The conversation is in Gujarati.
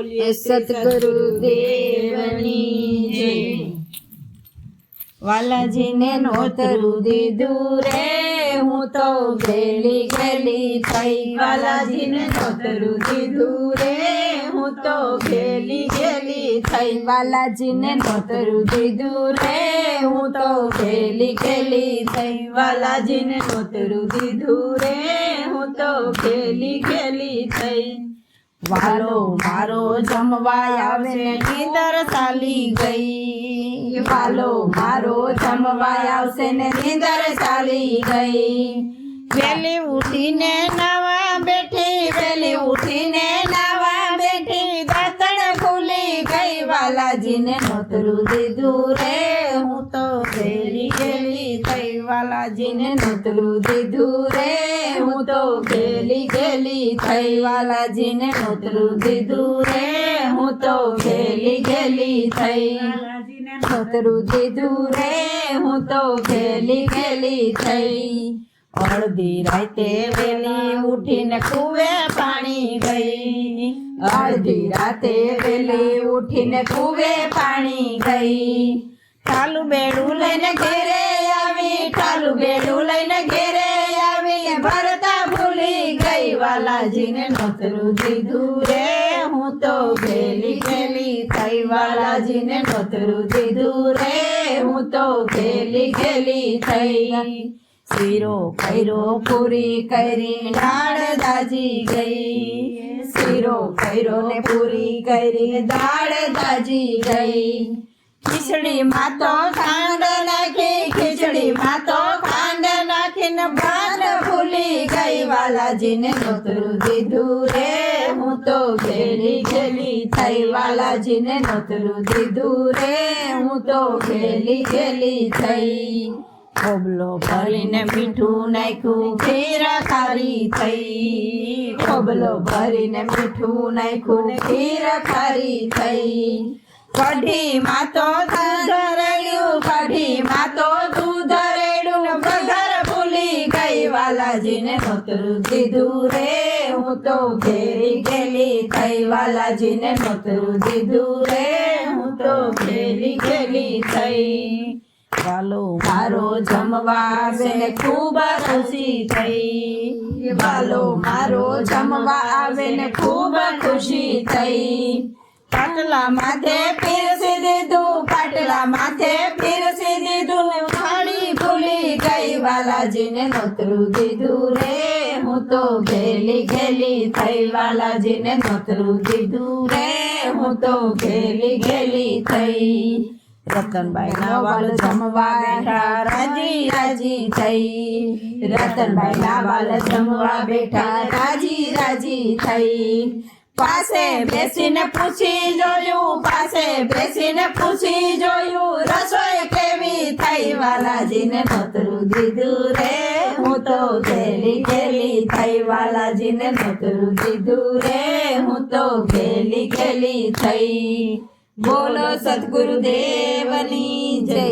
બોલીએ સતગુરુદેવની જય। વાલાજીને નોતરું દીધું રે હું તો ગેલી ગેલી થઈ। વાલાજીને નોતરું દીધું રે હું તો ગેલી ગેલી થઈ। વાલાજીને નોતરું દીધું રે હું તો ગેલી ગેલી થઈ। વાલાજીને નોતરું દીધું રે હું તો ગેલી ગેલી થઈ। વાલો મારો જમવા આવે નીંદર ચાલી ગઈ। વાલો મારો જમવા આવશે ને નીંદર ચાલી ગઈ। વેલી ઉઠીને નાવા બેઠી વેલી ઉઠીને નાવા બેઠી દાંતણ ખુલી ગઈ। વાલાજીને નોતરું દીધું રે હું તો ગેલી ગેલી થઈ। વાલાજીને નોતરું દીધું રે હું તો ગેલી ગેલી થઈ। વાલાજીને નોતરું દીધું રે હું તો ગેલી ગેલી થઈ। નોતરું દીધું રે હું તો ગેલી ગેલી થઈ। અડધી રાતે વેલી ઉઠીને કુવે પાણી ગઈ। અડધી રાતે વેલી ઉઠીને કુવે પાણી ગઈ। ઠાલું બેડું લઈને ઘેરે આવી ઠાલું બેડું લઈને ઘેરે આવી ભરતા ભૂલી ગઈ। વાલાજીને નોતરું દીધું રે હું તો ગેલી ગેલી થઈ। વાલાજીને નોતરું દીધું રે હું તો ગેલી ગેલી થઈ। શીરો કર્યો પૂરી કરી દાળ દાજી ગઈ। શીરો કર્યો ને પૂરી કરી દાળ દાજી ગઈ। ખીચડીમાં તો ખાંડ નાખી ખીચડીમાં તો ખાંડ નાખીને ભાન ભૂલી ગઈ। વાલાજીને નોતરું દીધું રે હું તો ગેલી ગેલી થઈ। વાલાજીને નોતરું દીધું રે હું તો ગેલી ગેલી થઈ। ખોબલો ભરીને મીઠું નાખ્યું ખીર ખારી થઈ। ખોબલો ભરીને મીઠું નાખ્યું ને ખીર ખારી થઈ। કઢીમાં તો દૂધ રેડ્યું કઢીમાં તો દૂધ રેડ્યું ને વઘાર ભૂલી ગઈ। વાલાજીને નોતરું દીધું રે હું તો ગેલી ગેલી થઈ। વાલાજીને નોતરું દીધું રે હું તો ગેલી ગેલી થઈ। વાલો મારો જમવા આવે ને ખૂબ ખુશી થઈ। વાલો મારો જમવા આવે ને ખૂબ ખુશી થઈ। પાટલા માથે પીરસી દીધું પાટલા માથે પીરસી દીધું થાળી ભૂલી ગઈ। વાલાજીને નોતરું દીધું રે હું તો ગેલી ગેલી થઈ। વાલાજીને નોતરું દીધું રે હું તો ગેલી ગેલી થઈ। રતનબાઈ ના વાલ જમવા બેઠા રાજી રાજી થઈ। રતનબાઈ ના વાલ જમવા બેઠા રાજી રાજી થઈ। પાસે બેસીને પૂછી જોયું પાસે બેસીને પૂછી જોયું રસોઈ કેવી થઈ। વાલાજીને નોતરું દીધું રે હું તો ગેલી ગેલી થઈ। વાલાજીને નોતરું દીધું રે હું તો ગેલી ગેલી થઈ। બોલો સતગુરુદેવની જય।